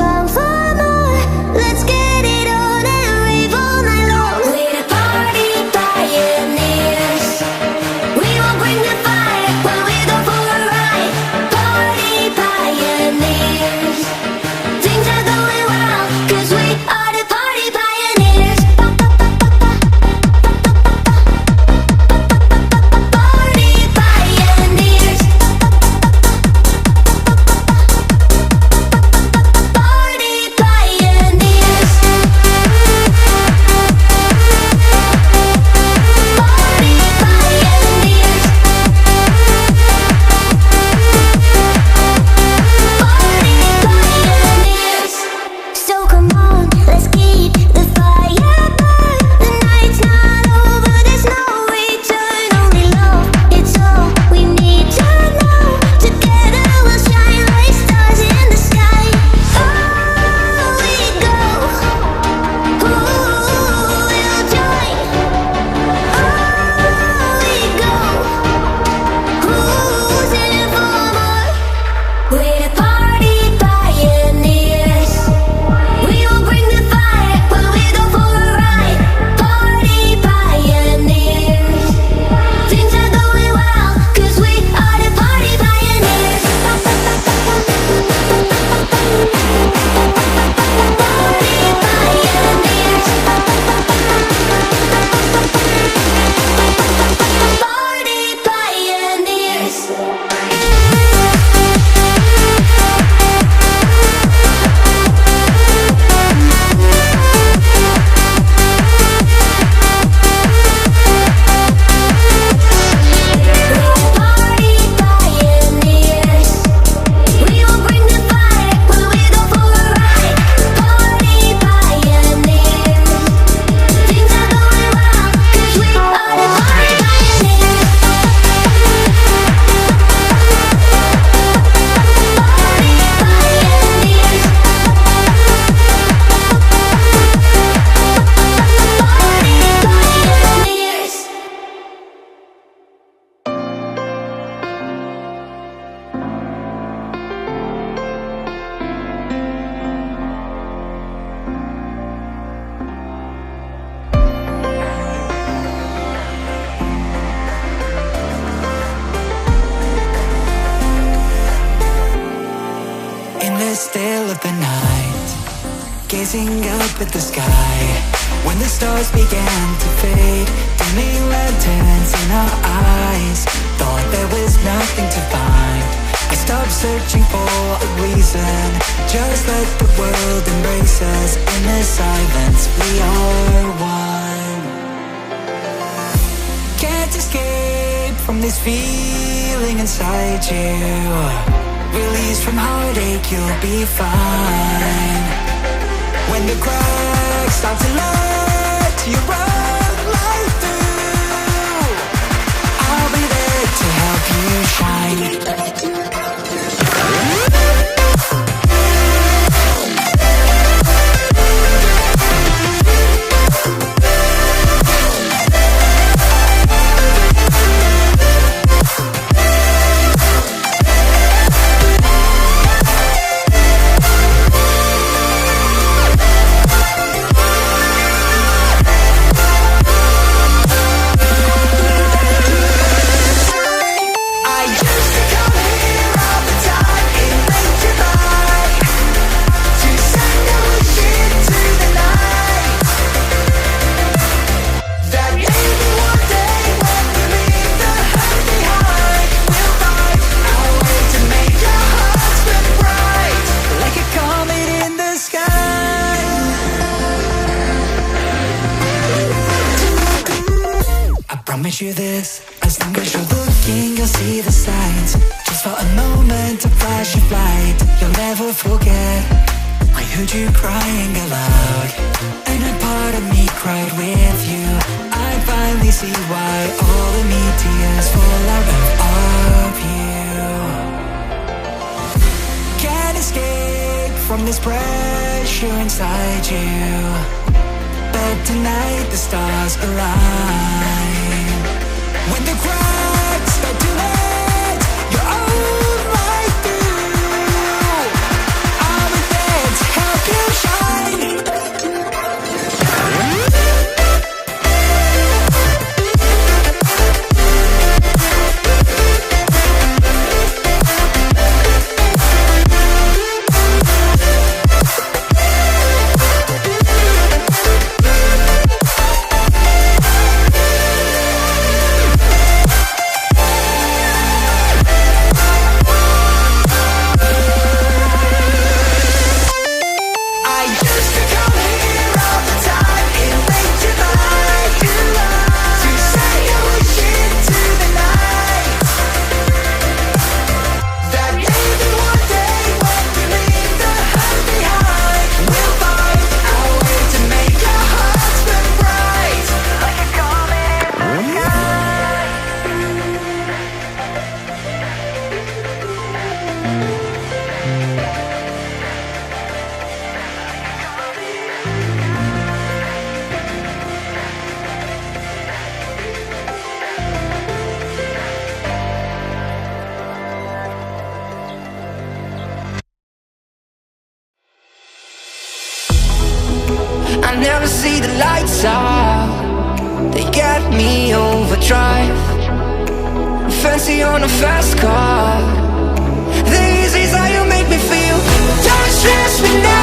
time for more. Let's get it on and rave all night long. We're the party pioneers. We will bring the fire when we go for a ride. Party pioneers. Things are going well, 'cause we are the party pioneers. Party pioneers. Party pioneers. Party pioneers. Party pioneers. So come on, let's keep the fire burn. The night's not over, there's no return. Only love, it's all we need to know. Together we'll shine like stars in the sky. Oh, we go. Ooh, we'll join. Oh, we go. Who's in it for more? We're the party pioneers. We will bring the fire when we go for a ride. Party pioneers. Things are going well, 'cause we are the party pioneers. Party pioneers. Party pioneers. Party pioneers. We will bring the fire when we go for a ride. Party pioneers. Things are going well, 'cause we are the party pioneers. Party pioneers. Party pioneers. In the still of the night, gazing up at the sky, when the stars began to fade, dimming lanterns in our eyes, thought there was nothing to find. I stopped searching for a reason, just let the world embrace us. In the silence, we are one. Can't escape from this feeling inside you. Release from heartache, you'll be fine. When the cracks start to let you run right through, I'll be there to help you shine. Promise you this, as long as you're looking, you'll see the signs. Just for a moment, a flash of light, you'll never forget. I heard you crying aloud, and a part of me cried with you. I finally see why all the meteors fall out of you. Can't escape from this pressure inside you, but tonight the stars align. When the cracks start to let your own light through, I'll be there to I never see the lights out. They get me overdrive. Fancy on a fast car. The easy's how you make me feel. Don't stress me now.